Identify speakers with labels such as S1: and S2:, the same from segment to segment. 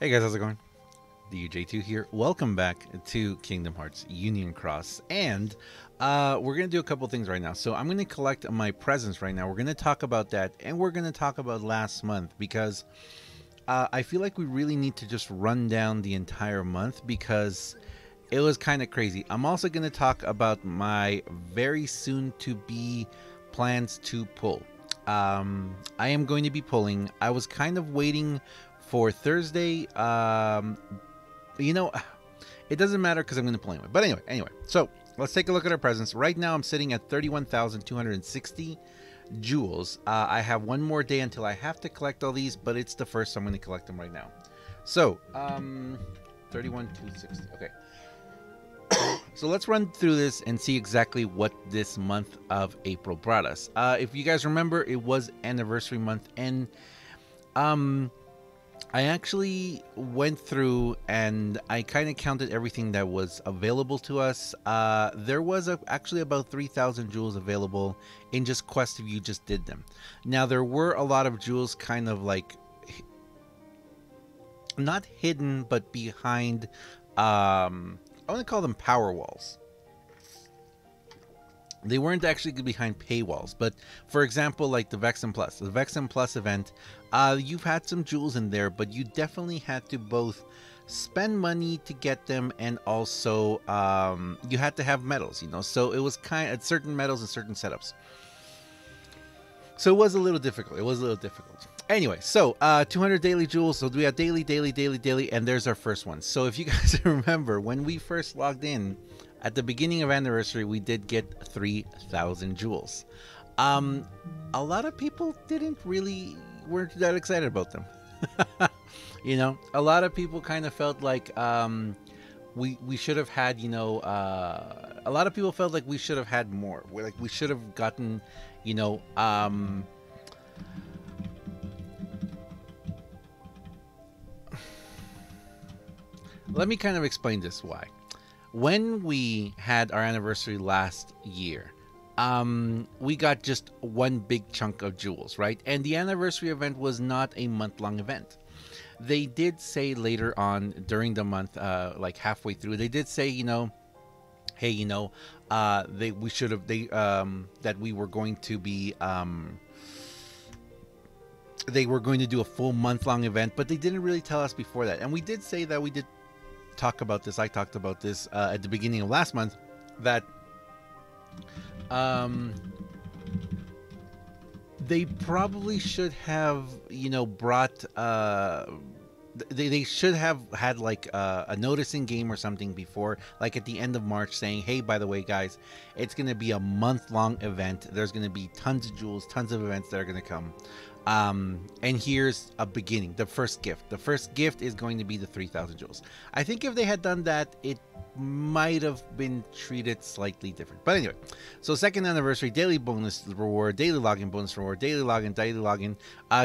S1: Hey guys, how's it going? DJ2 here. Welcome back to Kingdom Hearts Union Cross. And we're going to do a couple things right now. So I'm going to collect my presents right now. We're going to talk about that. And we're going to talk about last month. Because I feel like we really need to just run down the entire month. Because it was kind of crazy. I'm also going to talk about my very soon to be plans to pull. I am going to be pulling. I was kind of waiting for Thursday. You know, it doesn't matter because I'm going to pull anyway. But anyway, so let's take a look at our presents. Right now, I'm sitting at 31,260 jewels. I have one more day until I have to collect all these, but it's the first, so I'm going to collect them right now. So, 31,260. Okay. So let's run through this and see exactly what this month of April brought us. If you guys remember, it was anniversary month, and I actually went through and I kind of counted everything that was available to us. There was actually about 3,000 jewels available in just quests if you just did them. Now, there were a lot of jewels kind of like, not hidden, but behind, I want to call them power walls. They weren't actually behind paywalls, but for example, like the Vexen Plus. The Vexen Plus event, you've had some jewels in there, but you definitely had to both spend money to get them and also you had to have medals, you know. So it was kind of certain medals and certain setups. So it was a little difficult. Anyway, so 200 daily jewels. So we have daily, and there's our first one. So if you guys remember, when we first logged in, at the beginning of anniversary, we did get 3,000 jewels. A lot of people weren't that excited about them. You know, a lot of people kind of felt like we should have had, you know, a lot of people felt like we should have had more. We should have gotten, you know, let me kind of explain this why. When we had our anniversary last year, we got just one big chunk of jewels, right? And the anniversary event was not a month-long event. They did say later on during the month, like halfway through, they did say, you know, hey, you know, that we were going to be, they were going to do a full month-long event, but they didn't really tell us before that. And we did say that we did talk about this. I talked about this at the beginning of last month, that they probably should have, you know, brought they should have had like a notice in game or something before, like at the end of March, saying, hey, by the way, guys, it's going to be a month-long event. There's going to be tons of jewels, tons of events that are going to come. And here's a beginning. The first gift is going to be the 3,000 jewels. I think if they had done that, it might have been treated slightly different. But anyway, so second anniversary, daily bonus reward, daily login bonus reward, daily login,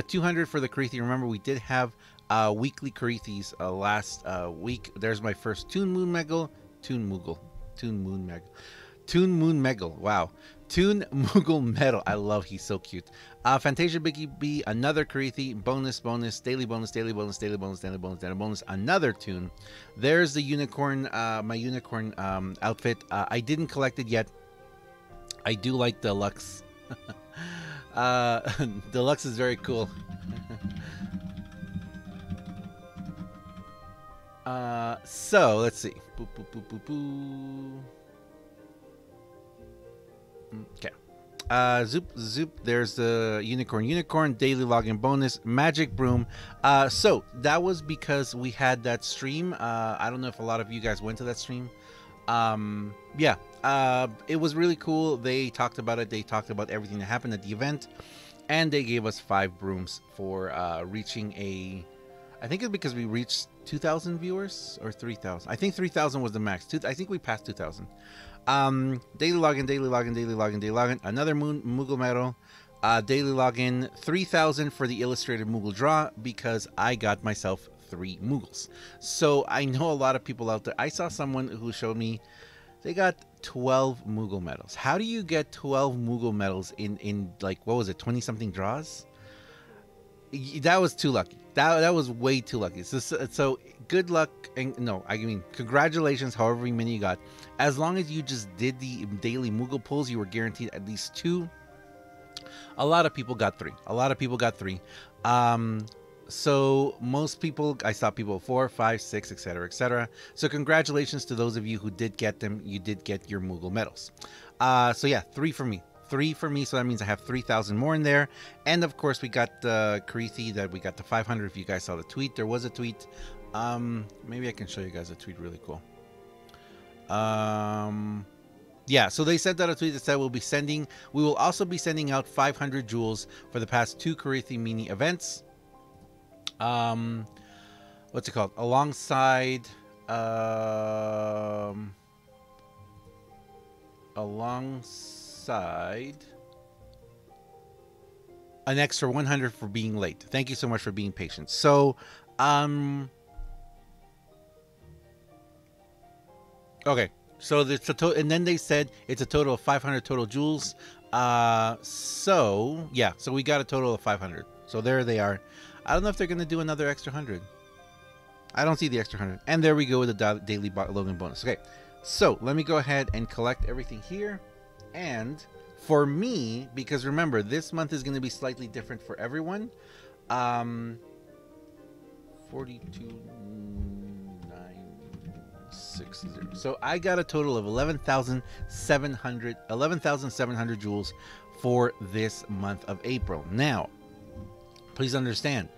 S1: 200 for the Karithi. Remember, we did have weekly Karithis last week. There's my first Toon Moon Megal. Wow. Toon Moogle Medal. I love, he's so cute. Fantasia Biggie B, another Karithi, bonus, daily bonus, another Toon. There's the unicorn, my unicorn outfit. I didn't collect it yet. I do like Deluxe. Deluxe is very cool. So let's see. Okay. Zoop. There's the unicorn daily login bonus, magic broom. So that was because we had that stream. I don't know if a lot of you guys went to that stream. Yeah. It was really cool. They talked about it. They talked about everything that happened at the event, and they gave us 5 brooms for reaching a. I think it's because we reached 2,000 viewers or 3,000. I think 3,000 was the max. I think we passed 2,000. Daily login. Another Moogle medal. Daily login. 3,000 for the illustrated Moogle draw because I got myself 3 Moogles. So I know a lot of people out there. I saw someone who showed me they got 12 Moogle medals. How do you get 12 Moogle medals in like, what was it, 20 something draws? That was too lucky. That was way too lucky. So good luck, and no, I mean congratulations. However many you got, as long as you just did the daily Moogle pulls, you were guaranteed at least 2. A lot of people got 3. A lot of people got 3. So most people, I saw people 4, 5, 6, etc., etc. So congratulations to those of you who did get them. You did get your Moogle medals. So yeah, 3 for me. 3 for me, so that means I have 3,000 more in there. And of course, we got the Karithi that we got the 500. If you guys saw the tweet, there was a tweet. Maybe I can show you guys a tweet really cool. Yeah, so they sent out a tweet that said we will also be sending out 500 jewels for the past 2 Karithi mini events. What's it called? Alongside an extra 100 for being late. Thank you so much for being patient. So, okay. So it's and then they said it's a total of 500 total jewels. So yeah, so we got a total of 500. So there they are. I don't know if they're gonna do another extra 100. I don't see the extra 100. And there we go with the daily Logan bonus. Okay, so let me go ahead and collect everything here. And for me, because remember, this month is gonna be slightly different for everyone. 42,960. So I got a total of 11,700 jewels for this month of April. Now, please understand,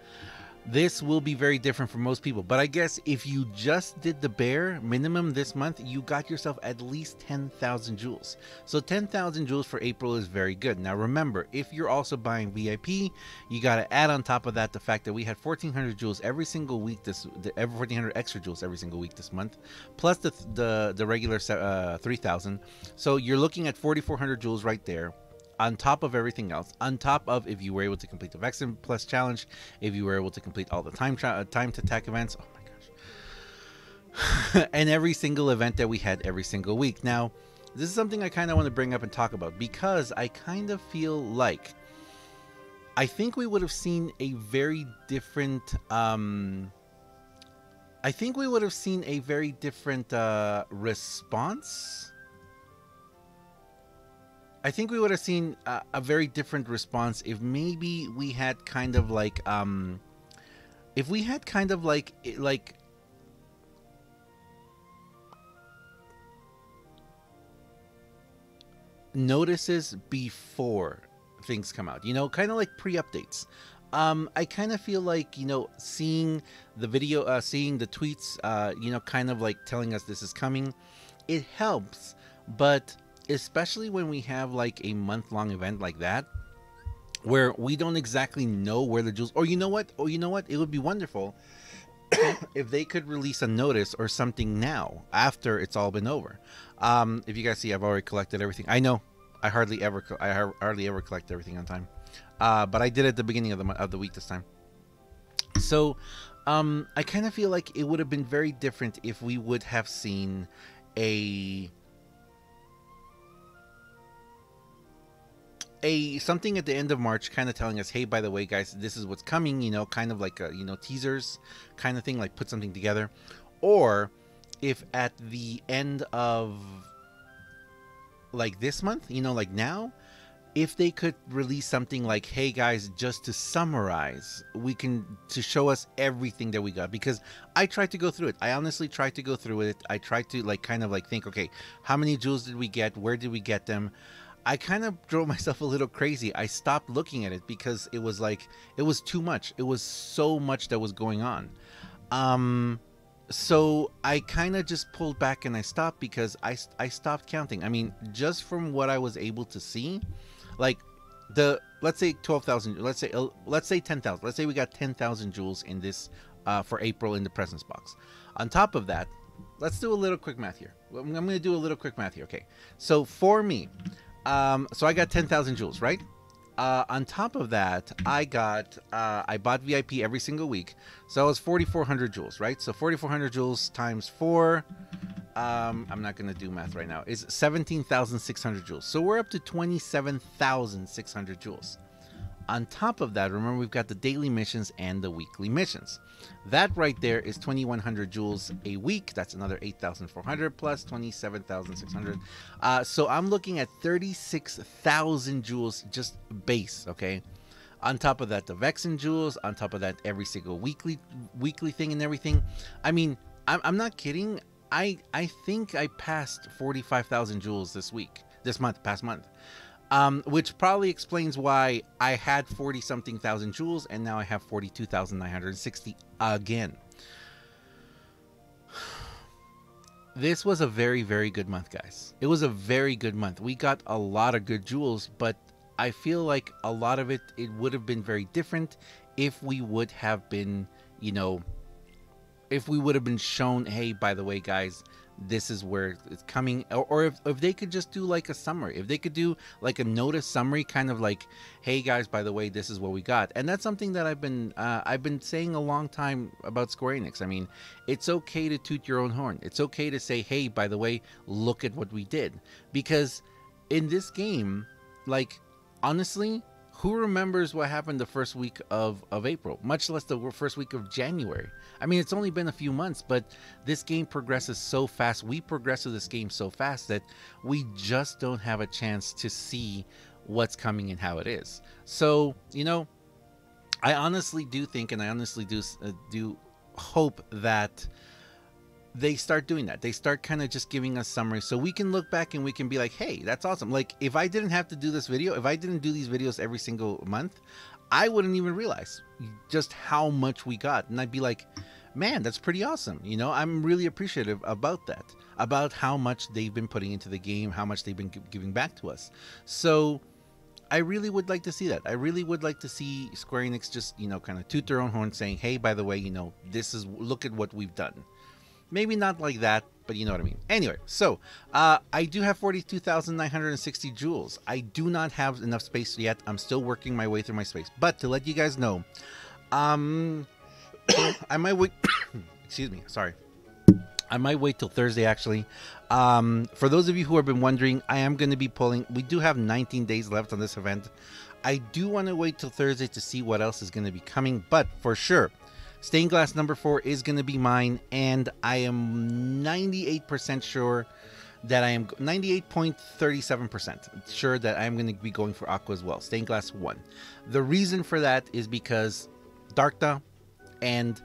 S1: this will be very different for most people, but I guess if you just did the bare minimum this month, you got yourself at least 10,000 jewels. So 10,000 jewels for April is very good. Now remember, if you're also buying VIP, you got to add on top of that the fact that we had 1,400 jewels every single week, 1,400 extra jewels every single week this month, plus the regular 3,000. So you're looking at 4,400 jewels right there, on top of everything else, on top of if you were able to complete the Vexen Plus challenge, if you were able to complete all the time to attack events, oh my gosh, and every single event that we had every single week. Now, this is something I kind of want to bring up and talk about, because I kind of feel like I think we would have seen a very different response. I think we would have seen a very different response if maybe we had kind of like notices before things come out, you know, kind of like pre-updates. I kind of feel like, you know, seeing the video, seeing the tweets, you know, kind of like telling us this is coming, it helps. But especially when we have like a month-long event like that, where we don't exactly know where the jewels, or you know what, it would be wonderful if they could release a notice or something now after it's all been over. If you guys see, I've already collected everything. I know I hardly ever collect everything on time, but I did it at the beginning of the week this time. So I kind of feel like it would have been very different if we would have seen something at the end of March kind of telling us, hey, by the way, guys, this is what's coming, you know, kind of like a, you know, teasers kind of thing, like put something together. Or if at the end of like this month, you know, like now, if they could release something like, hey guys, just to summarize, to show us everything that we got, because I tried to go through it. I honestly tried to go through it. I tried to like kind of like think, okay, how many jewels did we get? Where did we get them? I kind of drove myself a little crazy. I stopped looking at it because it was like, it was too much. It was so much that was going on. So I kind of just pulled back and I stopped, because I stopped counting. I mean, just from what I was able to see, like let's say 12,000, let's say 10,000. Let's say we got 10,000 jewels in this for April in the presents box. On top of that, let's do a little quick math here. I'm going to do a little quick math here. Okay. So for me, so I got 10,000 jewels, right? On top of that, I bought VIP every single week. So it was 4,400 jewels, right? So 4,400 jewels times 4, I'm not going to do math right now, is 17,600 jewels. So we're up to 27,600 jewels. On top of that, remember we've got the daily missions and the weekly missions. That right there is 2,100 jewels a week. That's another 8,400 plus 27,600. So I'm looking at 36,000 jewels just base, okay? On top of that, the Vexen jewels. On top of that, every single weekly thing and everything. I mean, I'm not kidding. I think I passed 45,000 jewels past month. Which probably explains why I had 40-something thousand jewels and now I have 42,960 again. This was a very, very good month, guys. It was a very good month. We got a lot of good jewels, but I feel like a lot of it would have been very different if we would have been, you know, if we would have been shown, hey, by the way, guys, this is where it's coming, or if they could just do like a summary, if they could do like a notice summary, kind of like, hey guys, by the way, this is what we got. And that's something that I've been saying a long time about Square Enix. I mean, it's okay to toot your own horn. It's okay to say, hey, by the way, look at what we did. Because in this game, like, honestly, who remembers what happened the first week of April, much less the first week of January? I mean, it's only been a few months, but this game progresses so fast. We progress through this game so fast that we just don't have a chance to see what's coming and how it is. So, you know, I honestly do think, and I honestly do hope that they start doing that. They start kind of just giving us summaries so we can look back and we can be like, hey, that's awesome. Like, if I didn't have to do this video, if I didn't do these videos every single month, I wouldn't even realize just how much we got. And I'd be like, man, that's pretty awesome. You know, I'm really appreciative about that, about how much they've been putting into the game, how much they've been giving back to us. So I really would like to see that. I really would like to see Square Enix just, you know, kind of toot their own horn saying, hey, by the way, you know, look at what we've done. Maybe not like that, but you know what I mean. Anyway, so I do have 42,960 jewels. I do not have enough space yet. I'm still working my way through my space. But to let you guys know, I might wait. Excuse me. Sorry. I might wait till Thursday, actually. For those of you who have been wondering, I am going to be pulling. We do have 19 days left on this event. I do want to wait till Thursday to see what else is going to be coming. But for sure, Stained Glass number 4 is going to be mine, and I am 98% sure that I am 98.37% sure that I am going to be going for Aqua as well. Stained Glass 1. The reason for that is because Darkna and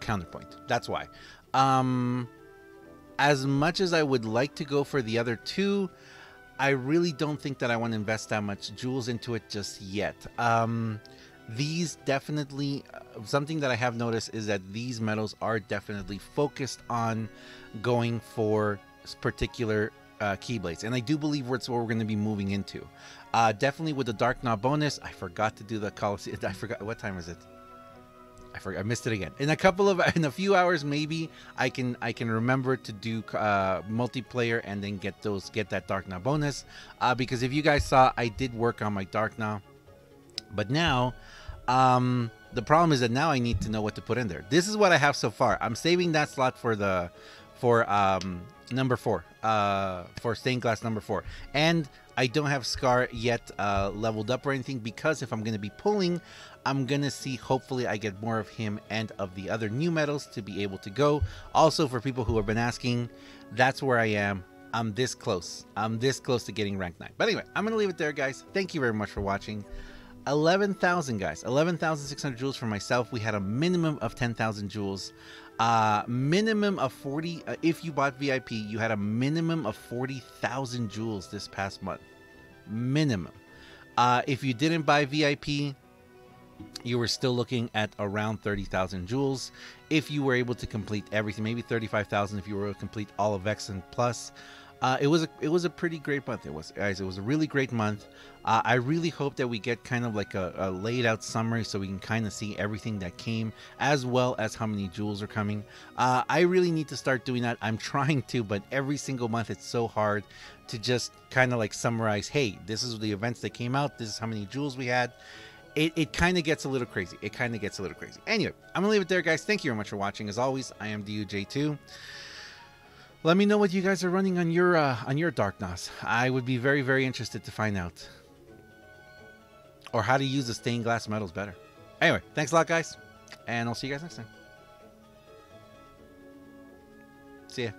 S1: Counterpoint. That's why. As much as I would like to go for the other two, I really don't think that I want to invest that much jewels into it just yet. These definitely, something that I have noticed is that these medals are definitely focused on going for particular Keyblades. And I do believe it's what we're going to be moving into. Definitely with the Dark Knot bonus. I forgot to do the Coliseum. I forgot, what time is it? I missed it again. In a few hours, maybe I can remember to do multiplayer and then get that Darkna bonus. Because if you guys saw, I did work on my Darkna, but now the problem is that now I need to know what to put in there. This is what I have so far. I'm saving that slot for number 4, for Stained Glass number 4, and I don't have Scar yet leveled up or anything, because if I'm going to be pulling, I'm going to see, hopefully I get more of him and of the other new medals to be able to go. Also, for people who have been asking, that's where I am. I'm this close. I'm this close to getting rank 9. But anyway, I'm going to leave it there, guys. Thank you very much for watching. 11,000, guys. 11,600 jewels for myself. We had a minimum of 10,000 jewels. Minimum of 40. If you bought VIP, you had a minimum of 40,000 jewels this past month. Minimum. If you didn't buy VIP, you were still looking at around 30,000 jewels. If you were able to complete everything, maybe 35,000 if you were able to complete all of Vexen Plus. It was a pretty great month. It was, guys. It was a really great month. I really hope that we get kind of like a laid out summary so we can kind of see everything that came, as well as how many jewels are coming. I really need to start doing that. I'm trying to, but every single month it's so hard to just kind of like summarize, hey, this is the events that came out, this is how many jewels we had. It kind of gets a little crazy. It kind of gets a little crazy. Anyway, I'm gonna leave it there, guys. Thank you very much for watching. As always, I am DUJ2. Let me know what you guys are running on your Dark NOS. I would be very, very interested to find out. Or how to use the stained glass metals better. Anyway, thanks a lot, guys. And I'll see you guys next time. See ya.